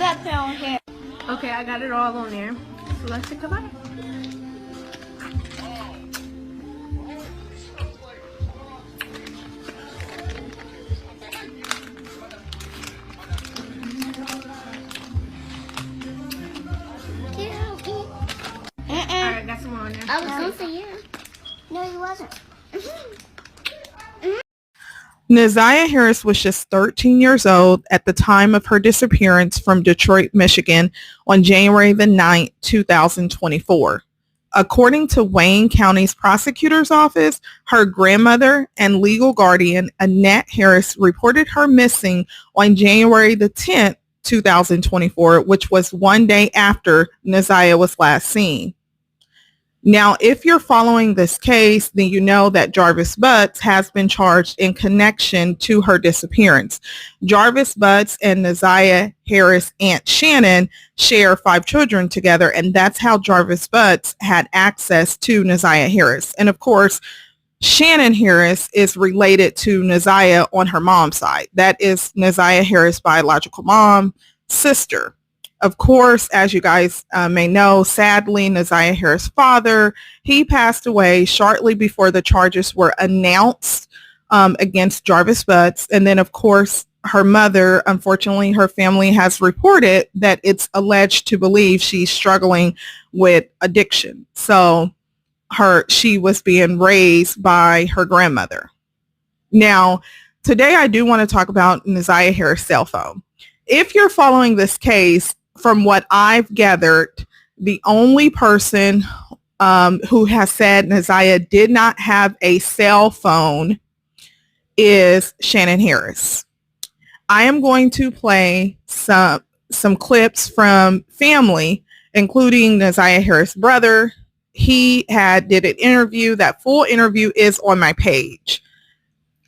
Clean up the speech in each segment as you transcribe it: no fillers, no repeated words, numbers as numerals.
that on here. Okay, I got it all on there. So let's take a bite. Alright, got some more on there. I was going to say yeah. No, he wasn't. NaZiyah Harris was just 13 years old at the time of her disappearance from Detroit, Michigan on January the 9th, 2024. According to Wayne County's prosecutor's office, her grandmother and legal guardian, Annette Harris, reported her missing on January the 10th, 2024, which was one day after NaZiyah was last seen. Now, if you're following this case, then you know that Jarvis Butts has been charged in connection to her disappearance. Jarvis Butts and NaZiyah Harris' aunt Shannon share 5 children together, and that's how Jarvis Butts had access to NaZiyah Harris. And of course, Shannon Harris is related to NaZiyah on her mom's side. That is NaZiyah Harris' biological mom, sister. Of course, as you guys may know, sadly, NaZiyah Harris' father, he passed away shortly before the charges were announced against Jarvis Butts. And then, of course, her mother, unfortunately, her family has reported that it's alleged to believe she's struggling with addiction. So she was being raised by her grandmother. Now, today I do want to talk about NaZiyah Harris' cell phone. If you're following this case, from what I've gathered, the only person who has said NaZiyah did not have a cell phone is Shannon Harris. I am going to play some clips from family, including NaZiyah Harris' brother. He did an interview. That full interview is on my page.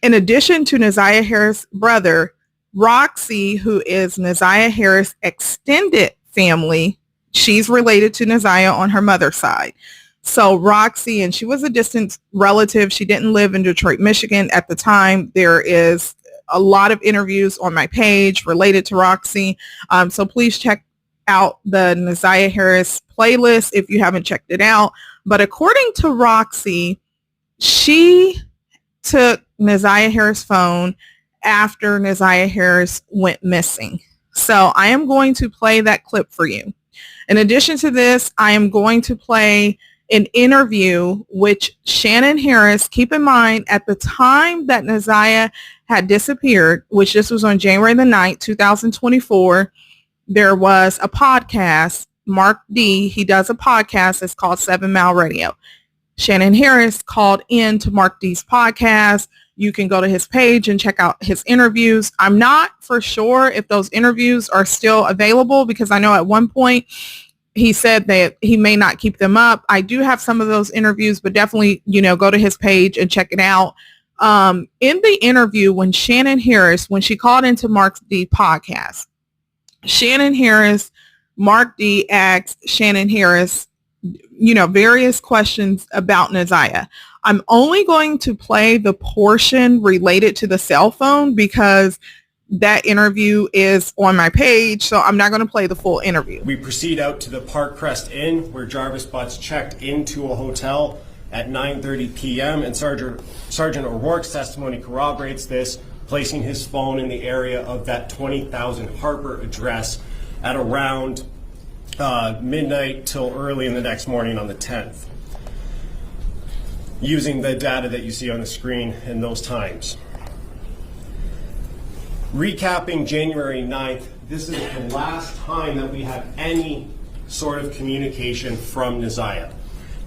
In addition to NaZiyah Harris' brother, Roxy, who is NaZiyah Harris' extended family, she's related to NaZiyah on her mother's side. So Roxy, and she was a distant relative. She didn't live in Detroit, Michigan at the time. There is a lot of interviews on my page related to Roxy. So please check out the NaZiyah Harris playlist if you haven't checked it out. But according to Roxy, she took NaZiyah Harris' phone after NaZiyah Harris went missing. So I am going to play that clip for you. In addition to this, I am going to play an interview which Shannon Harris, keep in mind at the time that NaZiyah had disappeared, which this was on January the 9th, 2024, there was a podcast, Mark D, he does a podcast, it's called 7 Mile Radio. Shannon Harris called in to Mark D's podcast. You can go to his page and check out his interviews. I'm not for sure if those interviews are still available because I know at one point he said that he may not keep them up. I do have some of those interviews, but definitely, go to his page and check it out. In the interview, when Shannon Harris, when she called into Mark D podcast, Shannon Harris, Mark D asked Shannon Harris, various questions about NaZiyah. I'm only going to play the portion related to the cell phone because that interview is on my page, so I'm not going to play the full interview. We proceed out to the Park Crest Inn where Jarvis Butts checked into a hotel at 9:30 p.m. and Sergeant O'Rourke's testimony corroborates this, placing his phone in the area of that 20,000 Harper address at around midnight till early in the next morning on the 10th, using the data that you see on the screen in those times. Recapping January 9th, this is the last time that we have any sort of communication from NaZiyah.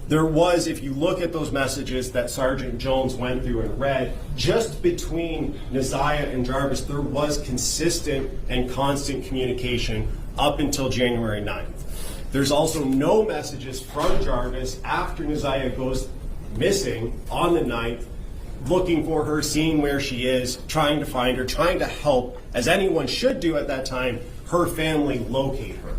There was, if you look at those messages that Sergeant Jones went through and read, just between NaZiyah and Jarvis, there was consistent and constant communication up until January 9th. There's also no messages from Jarvis after NaZiyah goes missing on the 9th, looking for her, seeing where she is, trying to find her, trying to help, as anyone should do at that time, her family locate her.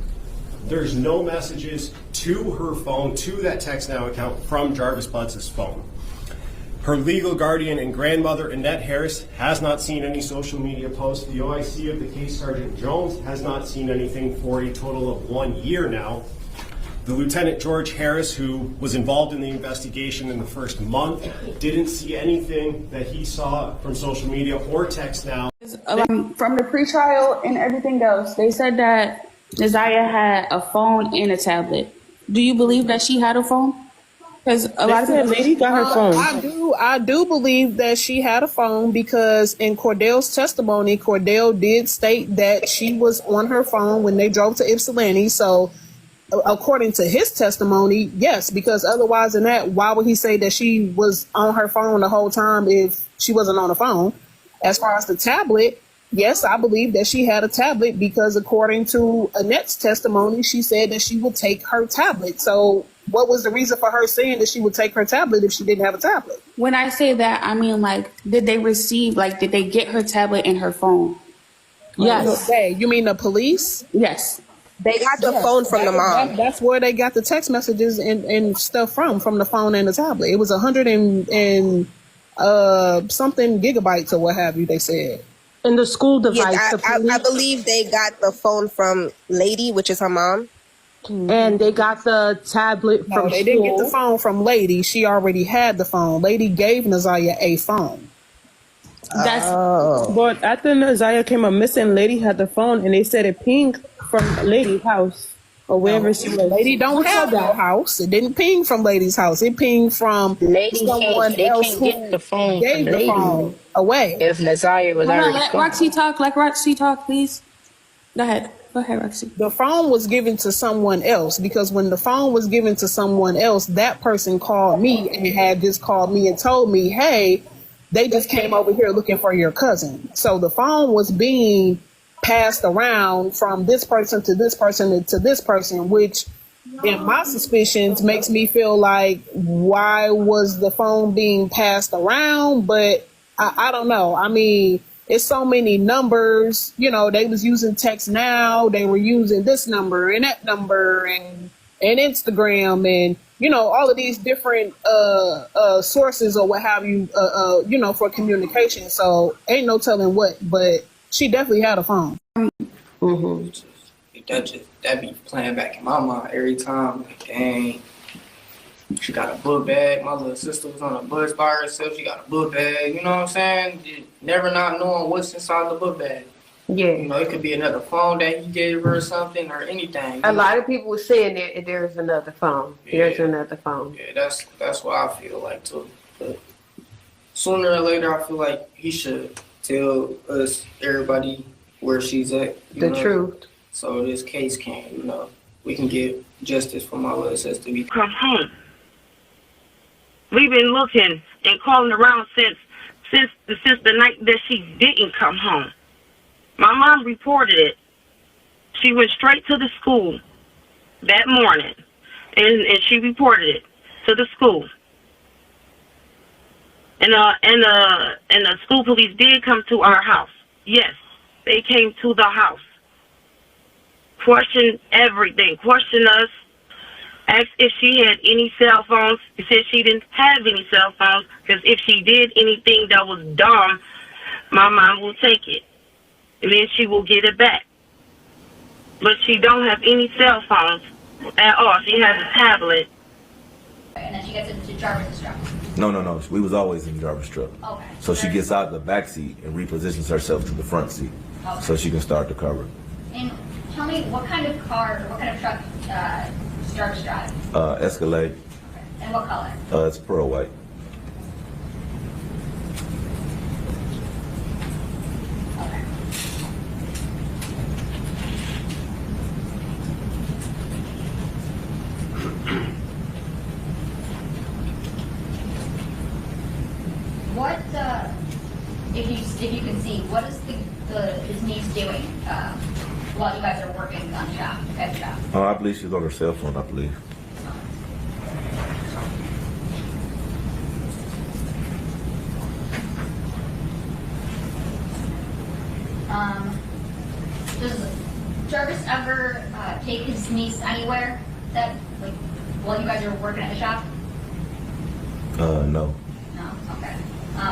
There's no messages to her phone, to that Text Now account from Jarvis Butts' phone. Her legal guardian and grandmother, Annette Harris, has not seen any social media posts. The OIC of the case, Sergeant Jones, has not seen anything for a total of 1 year now. The Lieutenant George Harris, who was involved in the investigation in the first month, didn't see anything that he saw from social media or text now. From the pretrial and everything else, they said that NaZiyah had a phone and a tablet. Do you believe that she had a phone? Because a lot of people, lady got her phone. I do believe that she had a phone because in Cordell's testimony, Cordell did state that she was on her phone when they drove to Ypsilanti. So according to his testimony, yes, because otherwise than that, why would he say that she was on her phone the whole time if she wasn't on the phone? As far as the tablet, yes, I believe that she had a tablet because according to Annette's testimony, she said that she would take her tablet. So what was the reason for her saying that she would take her tablet if she didn't have a tablet? when I say that, I mean, like, did they get her tablet and her phone? Yes. Hey, you mean the police? Yes. They got the phone from the mom. That's where they got the text messages and stuff from the phone and the tablet. It was 100 and something gigabytes or what have you, they said. And the school device. Yes, I believe they got the phone from Lady, which is her mom. And they got the tablet from No, they didn't get the phone from Lady. She already had the phone. Lady gave NaZiyah a phone. That's But after NaZiyah came up missing, Lady had the phone and they said it pinged from Lady's house or wherever she was. Lady don't have that house. It didn't ping from Lady's house. It pinged from someone else who get the phone gave from the Lady phone away. if NaZiyah was Hold on, already let gone. Roxy talk. Let Roxy talk, please. Go ahead, Roxy. The phone was given to someone else because when the phone was given to someone else, that person called me and had just called me and told me, hey, they just came over here looking for your cousin. So the phone was being passed around from this person to this person to this person, which in my suspicions makes me feel like, why was the phone being passed around? But I don't know. I mean, it's so many numbers, you know, they was using text now, they were using this number and that number and Instagram and, you know, all of these different sources or what have you, you know, for communication. So ain't no telling what, but she definitely had a phone. That be playing back in my mind every time. Like, dang, she got a book bag. My little sister was on a bus by herself. She got a book bag. You know what I'm saying? Never not knowing what's inside the book bag. Yeah. You know, it could be another phone that he gave her or something or anything. A lot of people were saying that there's another phone. There's another phone. Yeah, that's what I feel like too. But sooner or later, I feel like he should tell us, everybody, where she's at. The truth. So this case can, you know, we can get justice for my little sister. Come home. We've been looking and calling around since the night that she didn't come home. My mom reported it. She went straight to the school that morning, and she reported it to the school. And the school police did come to our house. Yes, they came to the house. Questioned everything. Questioned us. Asked if she had any cell phones. She said she didn't have any cell phones because if she did anything that was dumb, my mom will take it. And then she will get it back. But she don't have any cell phones at all. She has a tablet. And then she gets into Jarvis's truck. No. We was always in Jarvis' truck. Okay. So she gets out the back seat and repositions herself to the front seat, so she can start the cover. And tell me, what kind of car, what kind of truck does Jarvis drive? Escalade. Okay. And what color? It's pearl white. Okay. What, if you can see, what is his niece doing while you guys are working on at the shop? Oh, I believe she's on her cell phone, I believe. Does Jarvis ever take his niece anywhere that, like, while you guys are working at the shop? No. No? Okay.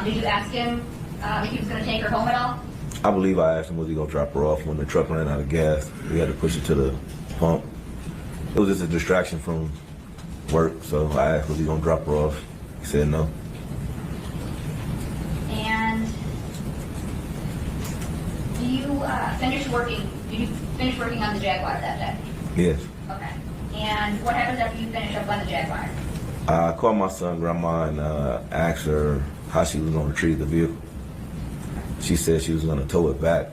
Did you ask him if he was going to take her home at all? I believe I asked him was he gonna drop her off when the truck ran out of gas. We had to push it to the pump. It was just a distraction from work, so I asked was he gonna drop her off. He said no. And did you finish working on the Jaguar that day? Yes. Okay. And what happens after you finish up on the Jaguar? I called my son, grandma, and asked her how she was gonna retrieve the vehicle. She said she was gonna tow it back.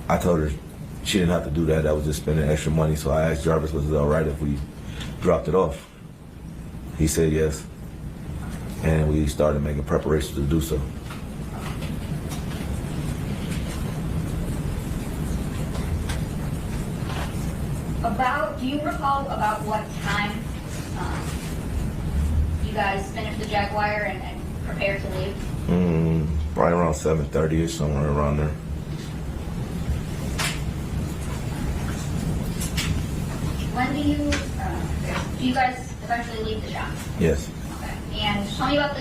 I told her she didn't have to do that. That was just spending extra money. So I asked Jarvis, was it all right if we dropped it off? He said yes. And we started making preparations to do so. Do you recall about what time you guys finished the Jaguar and prepared to leave? Probably around 7:30ish, somewhere around there. When do you guys eventually leave the shop? Yes. Okay. And tell me about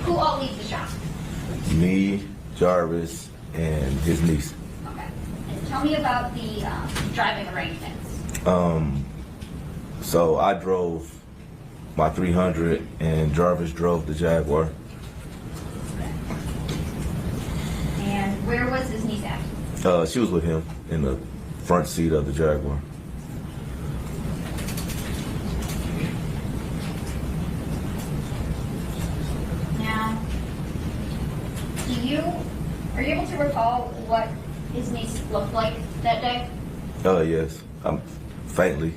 who all leaves the shop? Me, Jarvis, and his niece. Okay. And tell me about the driving arrangements. So I drove my 300 and Jarvis drove the Jaguar. And where was his niece at? She was with him in the front seat of the Jaguar. Now, are you able to recall what his niece looked like that day? Yes. Faintly,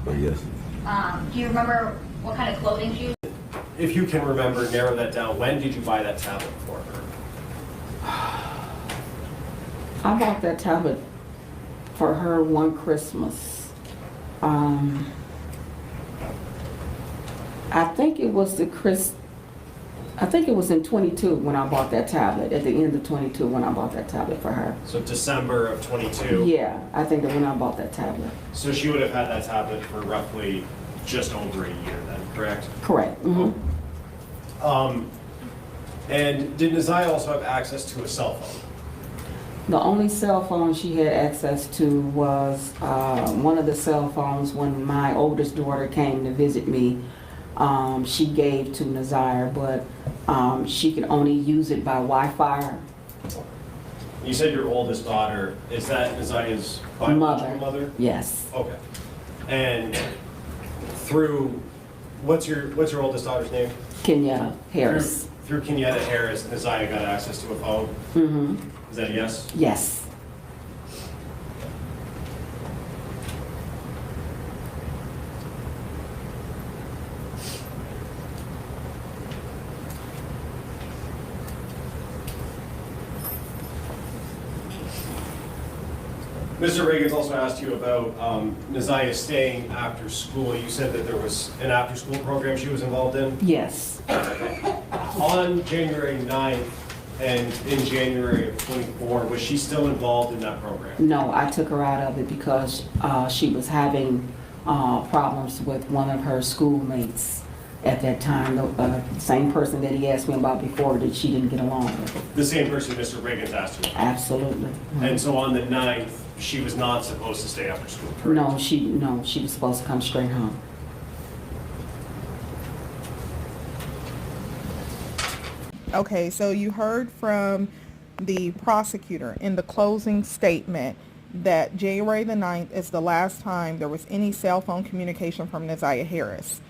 but yes. Do you remember what kind of clothing she was? If you can remember, narrow that down. When did you buy that tablet for her? I bought that tablet for her one Christmas. I think it was I think it was in 22 when I bought that tablet, at the end of 22 when I bought that tablet for her. So December of 22? Yeah, I think that when I bought that tablet. So she would have had that tablet for roughly just over a year then, correct? Correct. Mm-hmm. And did NaZiyah also have access to a cell phone? The only cell phone she had access to was one of the cell phones when my oldest daughter came to visit me. She gave to NaZiyah, but she could only use it by Wi-Fi. You said your oldest daughter, is that NaZiyah's biological mother? Yes. Okay. And through, what's your oldest daughter's name? Kenya Harris. Through Kenyatta Harris, NaZiyah got access to a phone? Mm-hmm. Is that a yes? Yes. Mr. Reagan's also asked you about NaZiyah staying after school. You said that there was an after-school program she was involved in? Yes. On January 9th and in January of 24, was she still involved in that program? No, I took her out of it because she was having problems with one of her schoolmates at that time. The same person that he asked me about before that she didn't get along with. The same person Mr. Reagan's asked you about? Absolutely. Mm-hmm. And so on the 9th, she was not supposed to stay after school, correct? No, she was supposed to come straight home. Okay, so you heard from the prosecutor in the closing statement that January the 9th is the last time there was any cell phone communication from NaZiyah Harris.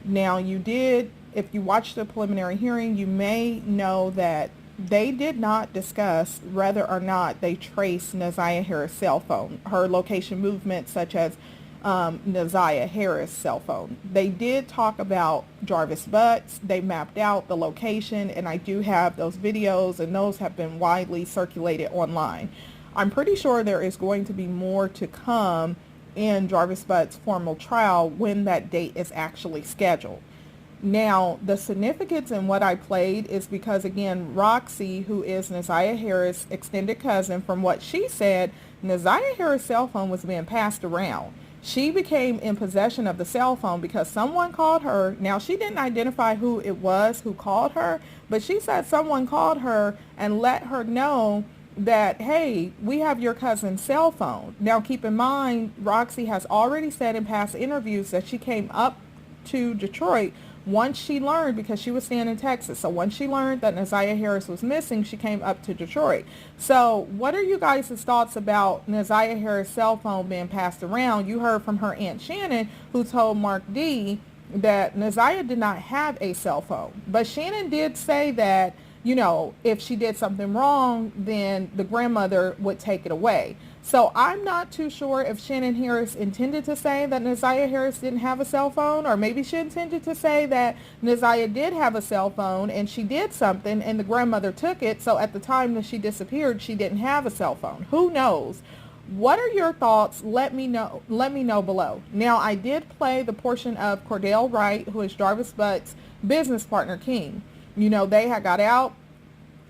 Now, you did, if you watched the preliminary hearing, you may know that they did not discuss whether or not they traced NaZiyah Harris' cell phone, her location movement, such as NaZiyah Harris' cell phone. They did talk about Jarvis Butts. They mapped out the location, and I do have those videos, and those have been widely circulated online. I'm pretty sure there is going to be more to come in Jarvis Butts' formal trial when that date is actually scheduled. Now, the significance in what I played is because, again, Roxy, who is NaZiyah Harris' extended cousin, from what she said, NaZiyah Harris' cell phone was being passed around. she became in possession of the cell phone because someone called her. Now, she didn't identify who it was who called her, but she said someone called her and let her know that, hey, we have your cousin's cell phone. Now, keep in mind, Roxy has already said in past interviews that she came up to Detroit once she learned, because she was staying in Texas. So once she learned that NaZiyah Harris was missing, she came up to Detroit. So what are you guys' thoughts about NaZiyah Harris' cell phone being passed around? You heard from her Aunt Shannon, who told Mark D that NaZiyah did not have a cell phone. But Shannon did say that, you know, if she did something wrong, then the grandmother would take it away. So I'm not too sure if Shannon Harris intended to say that NaZiyah Harris didn't have a cell phone, or maybe she intended to say that NaZiyah did have a cell phone and she did something and the grandmother took it. So at the time that she disappeared, she didn't have a cell phone. Who knows? What are your thoughts? Let me know. Let me know below. Now, I did play the portion of Cordell Wright, who is Jarvis Butts' business partner, King. You know, they had got out.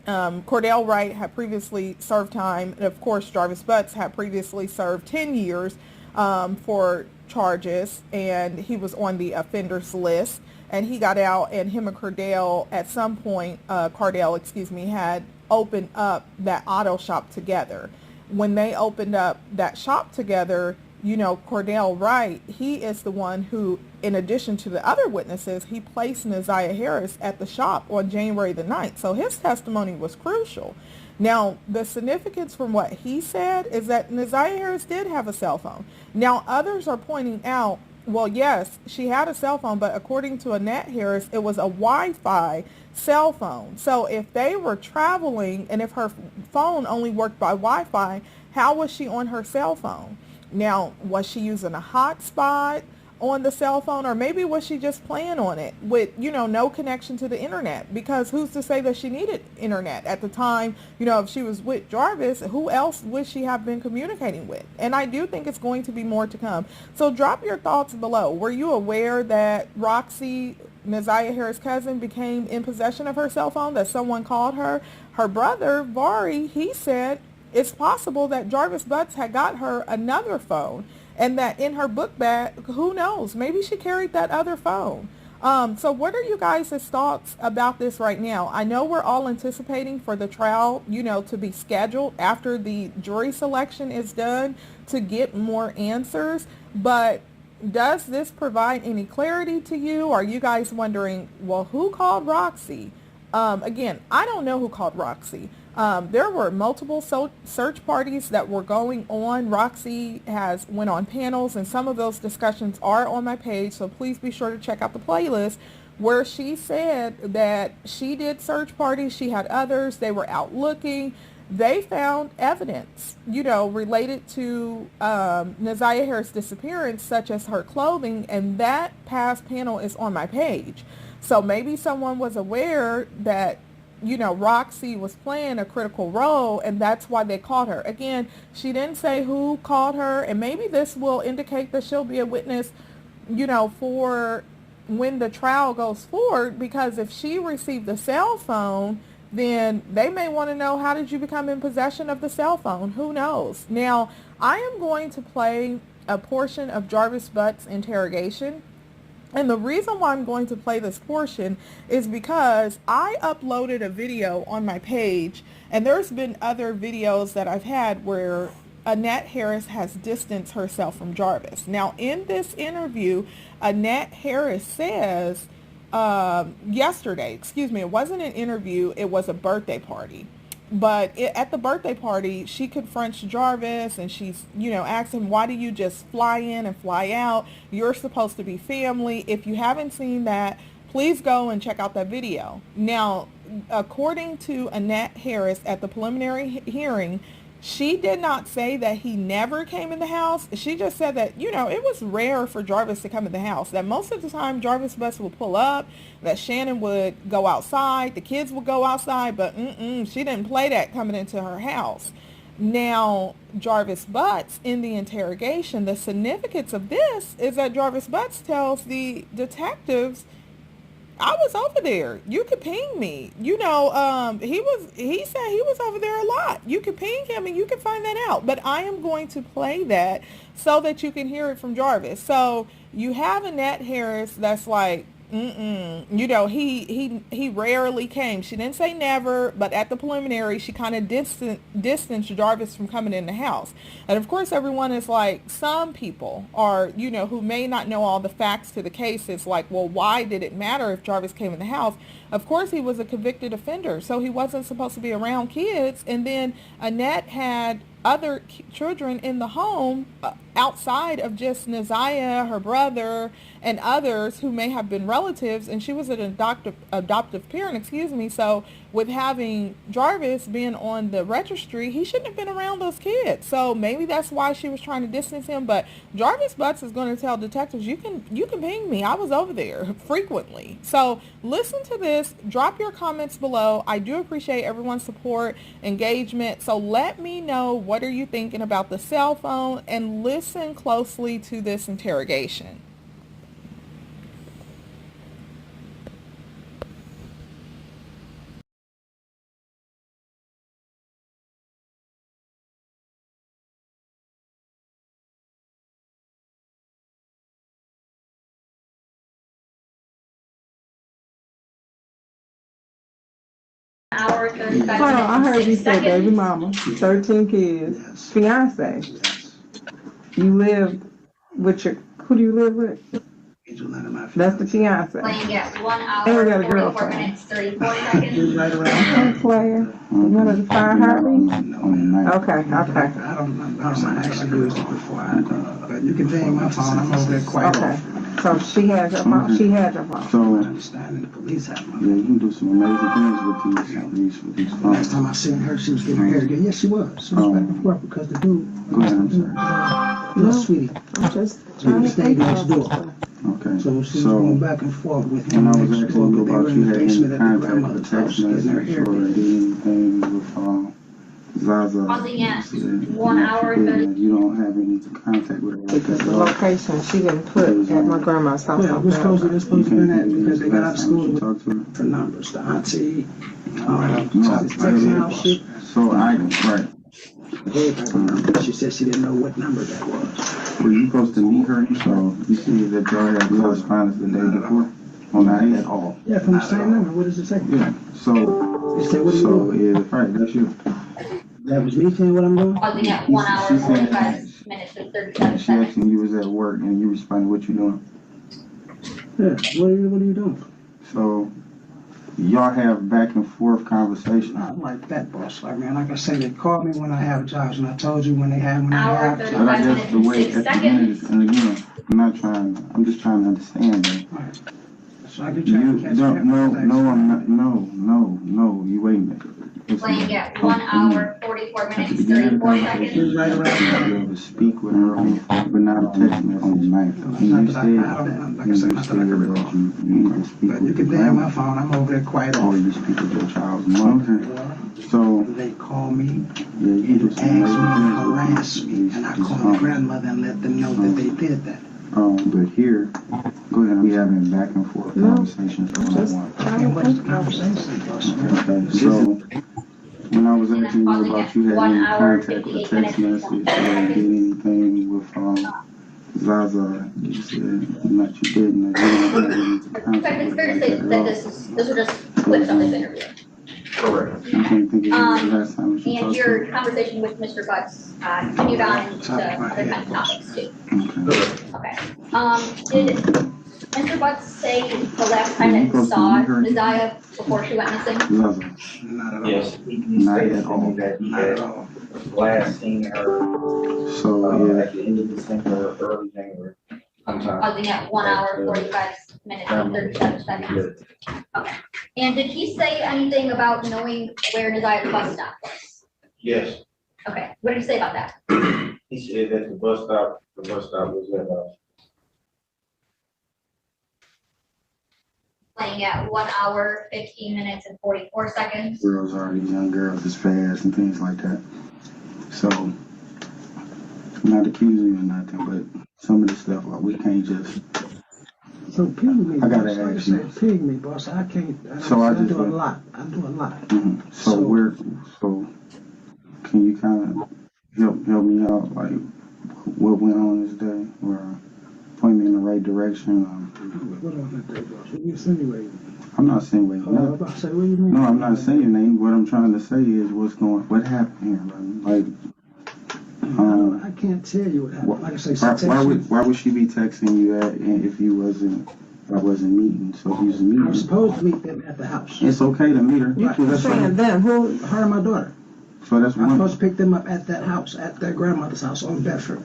Cordell Wright had previously served time, and of course Jarvis Butts had previously served 10 years for charges, and he was on the offenders list, and he got out, and him and Cordell at some point, Cordell, had opened up that auto shop together. When they opened up that shop together, you know, Cordell Wright, he is the one who, in addition to the other witnesses, he placed NaZiyah Harris at the shop on January the 9th. So his testimony was crucial. Now, the significance from what he said is that NaZiyah Harris did have a cell phone. Now, others are pointing out, well, yes, she had a cell phone, but according to Annette Harris, it was a Wi-Fi cell phone. So if they were traveling and if her phone only worked by Wi-Fi, how was she on her cell phone? Now, was she using a hotspot on the cell phone, or maybe was she just playing on it with, you know, no connection to the internet? Because who's to say that she needed internet at the time? You know, if she was with Jarvis, who else would she have been communicating with? And I do think it's going to be more to come. So drop your thoughts below. Were you aware that Roxy, NaZiyah Harris' cousin, became in possession of her cell phone, that someone called her? Her brother, Vari, he said it's possible that Jarvis Butts had got her another phone, and that in her book bag, who knows, maybe she carried that other phone. So what are you guys' thoughts about this right now? I know we're all anticipating for the trial, you know, to be scheduled after the jury selection is done to get more answers, but does this provide any clarity to you? Are you guys wondering, well, who called Roxy? Again, I don't know who called Roxy. There were multiple search parties that were going on. Roxy has went on panels, and some of those discussions are on my page, so please be sure to check out the playlist where she said that she did search parties. She had others. They were out looking. They found evidence, you know, related to NaZiyah Harris' disappearance, such as her clothing, and that past panel is on my page. So maybe someone was aware that, you know, Roxy was playing a critical role, and that's why they called her. Again, she didn't say who called her, and maybe this will indicate that she'll be a witness, you know, for when the trial goes forward, because if she received the cell phone, then they may want to know, how did you become in possession of the cell phone? Who knows? Now, I am going to play a portion of Jarvis Butts' interrogation. And the reason why I'm going to play this portion is because I uploaded a video on my page, and there's been other videos that I've had where Annette Harris has distanced herself from Jarvis. Now, in this interview, Annette Harris says yesterday, it wasn't an interview, it was a birthday party. But at the birthday party, she confronts Jarvis, and she's, you know, asks him, why do you just fly in and fly out? You're supposed to be family. If you haven't seen that, please go and check out that video. Now, according to Annette Harris at the preliminary hearing, she did not say that he never came in the house. She just said that, you know, it was rare for Jarvis to come in the house. That most of the time Jarvis Butts would pull up, that Shannon would go outside, the kids would go outside, but she didn't play that coming into her house. Now, Jarvis Butts, in the interrogation, the significance of this is that Jarvis Butts tells the detectives, I was over there. You could ping me. You know, he said he was over there a lot. You could ping him and you can find that out. But I am going to play that so that you can hear it from Jarvis. So you have Annette Harris that's like, you know, he rarely came. She didn't say never, but at the preliminary, she kind of distanced Jarvis from coming in the house. And of course, everyone is like, some people are, you know, who may not know all the facts to the case. It's like, well, why did it matter if Jarvis came in the house? Of course, he was a convicted offender, so he wasn't supposed to be around kids. And then Annette had other children in the home outside of just NaZiyah, her brother, and others who may have been relatives, and she was an adoptive parent, so with having Jarvis being on the registry, he shouldn't have been around those kids. So maybe that's why she was trying to distance him. But Jarvis Butts is going to tell detectives, you can ping me. I was over there frequently. So listen to this. Drop your comments below. I do appreciate everyone's support, engagement. So let me know, what are you thinking about the cell phone, and listen closely to this interrogation. Hour, 35 Hold on, I heard you say seconds. baby mama, 13 kids, fiance. You live with your, who do you live with? That's the fiance. Playing at 1 And hour, we got a 44 girlfriend. minutes, 34 seconds. Hey, player. You know the fire heartbeat? Okay. I don't remember. I actually used it before. But you can ping my phone. I'm over there quite often. So she has your phone. She has your phone. So I understand the police have my phone. Yeah, you can do some amazing things with these phones. Last time I seen her, she was getting her hair done. Yes, she was. She was back and forth because the dude. Go ahead, I'm sorry. No, sweetie. I'm just So trying he to stayed think next door. Okay. So she was going back and forth with him when I was next asking door, you but they were about in you the had any basement at the contact grandmother's or house text getting her message hair or done. anything with Zaza. Pausing at You said 1 hour, 30. you don't have any contact with her like because that the at all. location she didn't put at my grandma's house. Yeah, we're supposed to been at because they got out of school Talk to her. for numbers. The auntie, No, texting out shit. so I right. She said she didn't know what number that was. Were you supposed to meet her? So you see that y'all had correspondence the day before? Oh, not at all. Yeah, from the same number. What does it say? Yeah. So It said, what are you doing? yeah, right. That's you. That was me saying what I'm doing? Pausing at 1 hour, She said- 45 minutes, and 37 She seconds. asked you was at work and you responded, what you doing? Yeah, what are you doing? So y'all have back and forth conversation. I'm like that, boss. Like, man, like I said, they call me when I have jobs, and I told you when they have Hour, jobs. 35 But I minutes, guess the and way 6 at the end of seconds. and again, I'm just trying to understand that. Right. So I be You trying to catch don't, that. I'm not, no, you wait a minute. Playing at 1 hour, 44 At the minutes, beginning of the 34 conversation, seconds. Right around. you have to speak with her on, but not text message. And you Like I said, don't, like I said, nothing I can recall. you need to speak But you with can your pay my grandma, phone. I'm over there quite or often. you speak with your child's mother. So, They call me yeah, you can do and some ask me amazing to things with harass me, and I these call phones. my grandmother and let them know that they did that. But here, go ahead, we having back and forth conversations. Just And what's the conversation? Okay, so when I was asking you about you had 1 any hour, contact or 58 text minutes, message or 20 did seconds. anything with Zaza, you said not you didn't, or you don't have any In fact, contact it's with fair her to like say that that at these are just clips of this interview. all. I can't think of the last time you And talked your to her. conversation with Mr. Butts continued on into other kinds of topics too. Okay. Okay. Did Mr. Butts say the last time that he saw NaZiyah before she went missing? Zaza, Not at all. Yes, he not stated at to me all. that he Not at had all. last seen her So, yeah, at the end of December, early January. Sometime. Pausing at 1 hour, 45 minutes, and 37 seconds. Okay. And did he say anything about knowing where NaZiyah's bus stop was? Yes, Okay. What did he say about that? he said that the bus stop was at, Playing at 1 hour, 15 minutes, and 44 seconds. girls are these young girls is fast and things like that. So, I'm not accusing you of nothing, but some of the stuff, like, we can't just So ping me. I gotta boss. Like I ask you. said, ping me, boss. I can't. So I just do a lot. I do a lot. So can you kind of help me out, like what went on this day, or point me in the right direction? What on that day, boss? What you insinuating? I'm not insinuating I'm nothing. about to say, what do you mean? No, I'm not saying anything. What I'm trying to say is what happened here, brother. Like, I can't tell you what happened. Like I say, why would she be texting you that if I wasn't meeting? So if you was meeting, I was supposed to meet them at the house. it's okay to meet her. Right. That's saying them, who? Her and my daughter. So that's I'm one. supposed to pick them up at that house, at their grandmother's house on Bedford.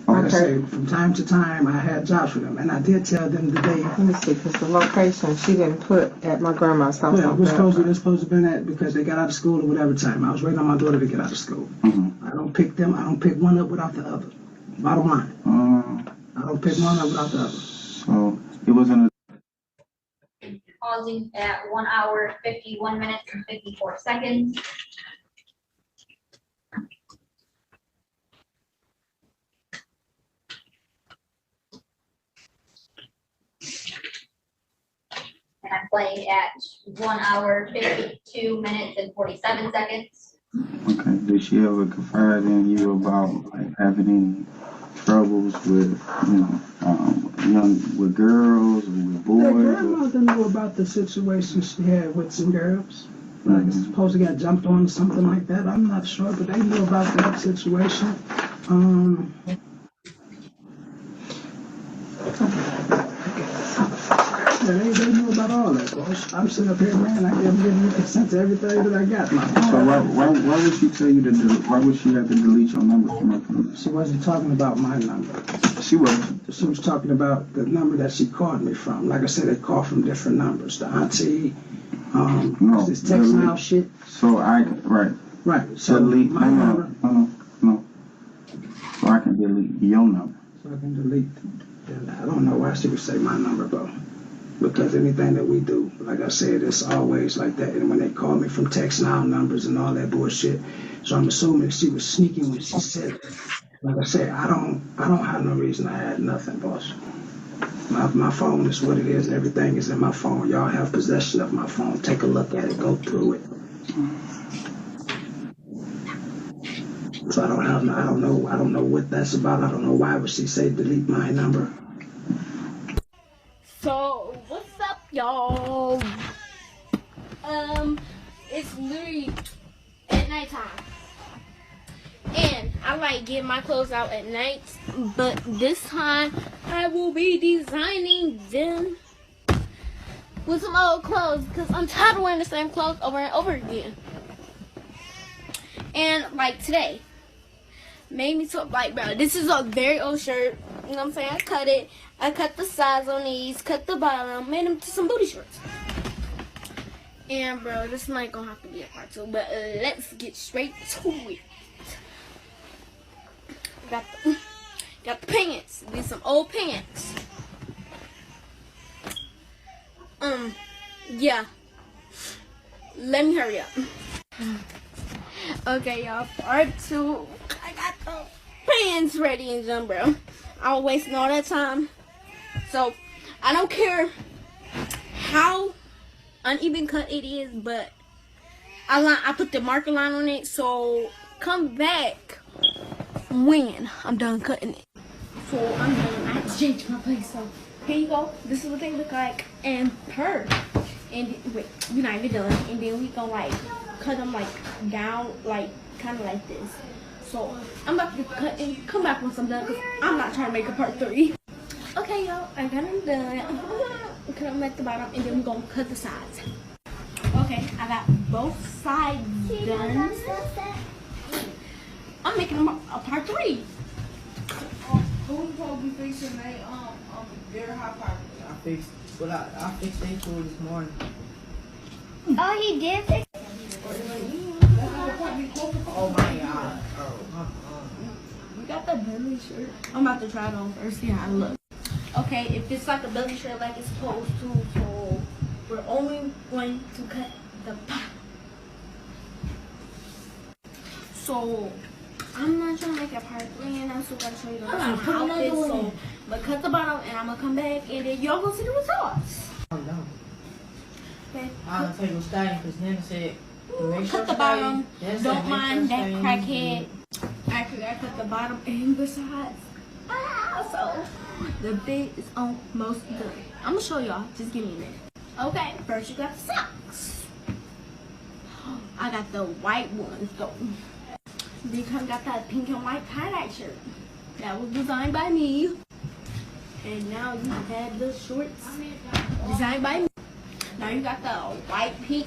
Like I say, from time to time, I had jobs for them, and I did tell them the day. Let me see, because the location she didn't put at my grandma's house. Yeah, they're supposed to been at because they got out of school or whatever time. I was waiting on my daughter to get out of school. I don't pick one up without the other. Bottom line. I don't pick one up without the other. So it wasn't Pausing at 1 hour, 51 minutes and 54 seconds. And I'm playing at 1 hour, 52 minutes and 47 seconds. Okay. Did she ever confide in you about like having any troubles with with girls or with boys? The grandmother knew about the situation she had with some girls. Like supposed to get jumped on or something like that. I'm not sure, but they knew about that situation. Yeah, they knew about all that, boss. I'm sitting up here, man. I'm giving you consent to everything that I got. So why would she tell you why would she have to delete your number from her phone? She wasn't talking about my number. She wasn't. She was talking about the number that she called me from. Like I said, they call from different numbers. The auntie, this text now shit. So right. So delete my number. No. So I can delete your number. So I can delete. And I don't know why she would say my number, bro. Because anything that we do, like I said, it's always like that. And when they call me from text now numbers and all that bullshit, so I'm assuming she was sneaking when she said it. Like I said, I don't have no reason to hide nothing, boss. My phone is what it is, and everything is in my phone. Y'all have possession of my phone. Take a look at it, go through it. So I don't know what that's about. I don't know why would she say delete my number. So what's up, y'all? It's literally at nighttime, and I like get my clothes out at night, but this time I will be designing them with some old clothes because I'm tired of wearing the same clothes over and over again. And like today made me so like, bro, this is a very old shirt, you know what I'm saying? I cut the sides on these, cut the bottom, made them to some booty shorts. And bro, this might gonna have to be a part 2, but let's get straight to it. Got the pants. These some old pants. Yeah. Let me hurry up. Okay, y'all. Part 2. I got the pants ready and done, bro. I was wasting all that time. So, I don't care how uneven cut it is, but I put the marker line on it, so come back when I'm done cutting it. So I'm done. I have to change my place. So here you go. This is what they look like and per. And wait, we're not even done. And then we gonna like cut them like down, like kind of like this. So I'm about to cut and come back once I'm done, because I'm not trying to make a part 3. Okay, y'all, I got them done. Cut them at the bottom, and then we're gonna cut the sides. Okay, I got both sides done. I'm making them a part 3. Who told you fixing their hot pocket? I fixed their food this morning. Oh, he did fix it? Oh my god. We got the belly shirt. I'm about to try it on first, see how it looks. Okay, if it's like a belly shirt like it's supposed to, so we're only going to cut the bottom. So I'm not trying to make a part 3, and I'm still gonna show you the outfit. So But cut the bottom and I'm gonna come back and then y'all gonna see the results. Oh no. Okay. I'll tell you staying because Nana said make sure Cut the bottom. Nana said Don't make mind sure that staying. crackhead. Actually, I cut the bottom and the sides. So the bit is almost done. I'm gonna show y'all. Just give me a minute. Okay, first you got the socks. I got the white ones though. Then you got that pink and white tie-dye shirt. That was designed by me. And now you have the shorts designed by me. Now you got the white pink